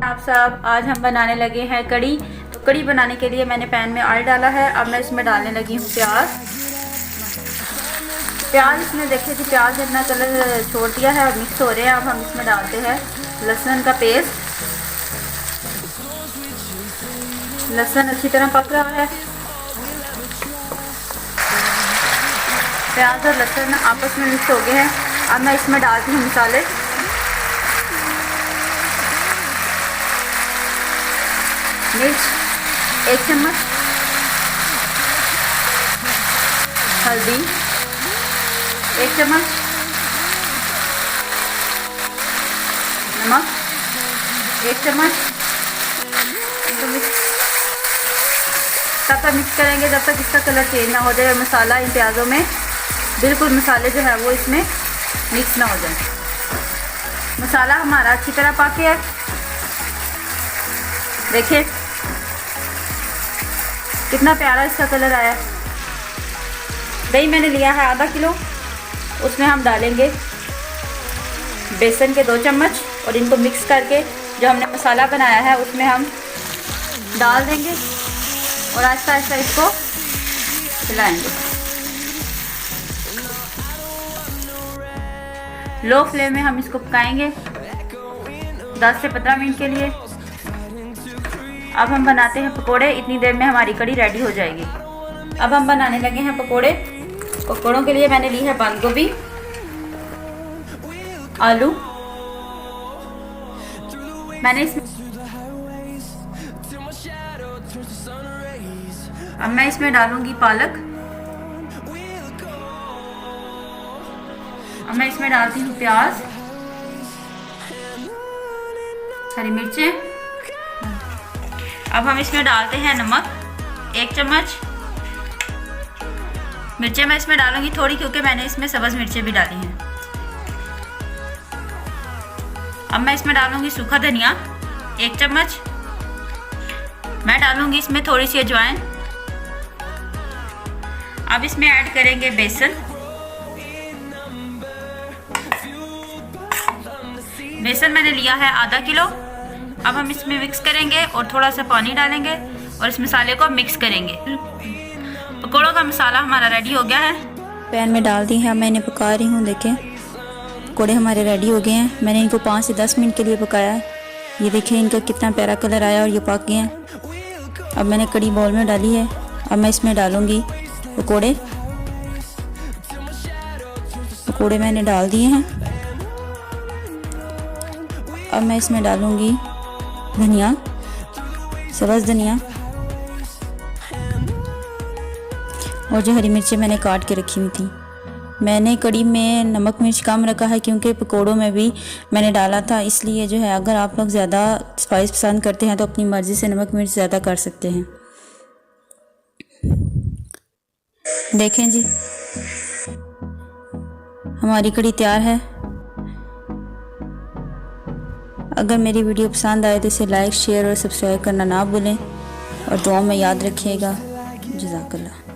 आप सब, आज हम बनाने लगे हैं कड़ी। तो कड़ी बनाने के लिए मैंने पैन में ऑयल डाला है। अब मैं इसमें डालने लगी हूँ प्याज। इसमें देखिए कि प्याज ने अपना कलर छोड़ दिया है और मिक्स हो रहे हैं। अब हम इसमें डालते हैं लहसुन का पेस्ट। लहसुन अच्छी तरह पक रहा है। प्याज और लहसुन आपस में मिक्स हो गए हैं। अब मैं इसमें डालती हूँ मसाले। मिर्च 1 चम्मच, हल्दी 1 चम्मच, नमक 1 चम्मच। तो तब तक मिक्स करेंगे जब तक इसका कलर चेंज ना हो जाए और मसाला इन प्याज़ों में बिल्कुल मसाले जो है वो इसमें मिक्स ना हो जाए। मसाला हमारा अच्छी तरह पक गया है। देखिए कितना प्यारा इसका कलर आया। दही मैंने लिया है आधा किलो। उसमें हम डालेंगे बेसन के 2 चम्मच और इनको मिक्स करके जो हमने मसाला बनाया है उसमें हम डाल देंगे और आहिस्ता आहिस्ता इसको हिलाएंगे। लो फ्लेम में हम इसको पकाएंगे 10 से 15 मिनट के लिए। अब हम बनाते हैं पकोड़े। इतनी देर में हमारी कड़ी रेडी हो जाएगी। अब हम बनाने लगे हैं पकोड़े। पकोड़ों के लिए मैंने ली है बंद गोभी, आलू। मैंने अब मैं इसमें डालूंगी पालक। अब मैं इसमें डालती हूँ प्याज, हरी मिर्चें। अब हम इसमें डालते हैं नमक 1 चम्मच। मिर्चें मैं इसमें डालूंगी थोड़ी क्योंकि मैंने इसमें सब्ज़ मिर्चें भी डाली हैं। अब मैं इसमें डालूंगी सूखा धनिया 1 चम्मच। मैं डालूंगी इसमें थोड़ी सी अजवाइन। अब इसमें ऐड करेंगे बेसन। बेसन मैंने लिया है आधा किलो। अब हम इसमें मिक्स करेंगे और थोड़ा सा पानी डालेंगे और इस मसाले को मिक्स करेंगे। पकौड़ों का मसाला हमारा रेडी हो गया है। पैन में डाल दी है। मैं इन्हें पका रही हूँ। देखें पकौड़े हमारे रेडी हो गए हैं। मैंने इनको 5 से 10 मिनट के लिए पकाया है। ये देखें इनका कितना प्यारा कलर आया और ये पक गए हैं। अब मैंने कड़ी बाउल में डाली है। अब मैं इसमें डालूँगी पकौड़े। पकौड़े मैंने डाल दिए हैं। अब मैं इसमें डालूँगी धनिया, सब्ज़ धनिया और जो हरी मिर्चें मैंने काट के रखी हुई थी। मैंने कड़ी में नमक मिर्च कम रखा है क्योंकि पकोड़ों में भी मैंने डाला था, इसलिए जो है अगर आप लोग ज़्यादा स्पाइस पसंद करते हैं तो अपनी मर्ज़ी से नमक मिर्च ज़्यादा कर सकते हैं। देखें जी हमारी कड़ी तैयार है। अगर मेरी वीडियो पसंद आए तो इसे लाइक, शेयर और सब्सक्राइब करना ना भूलें और दुआ में याद रखिएगा। जज़ाकल्लाह।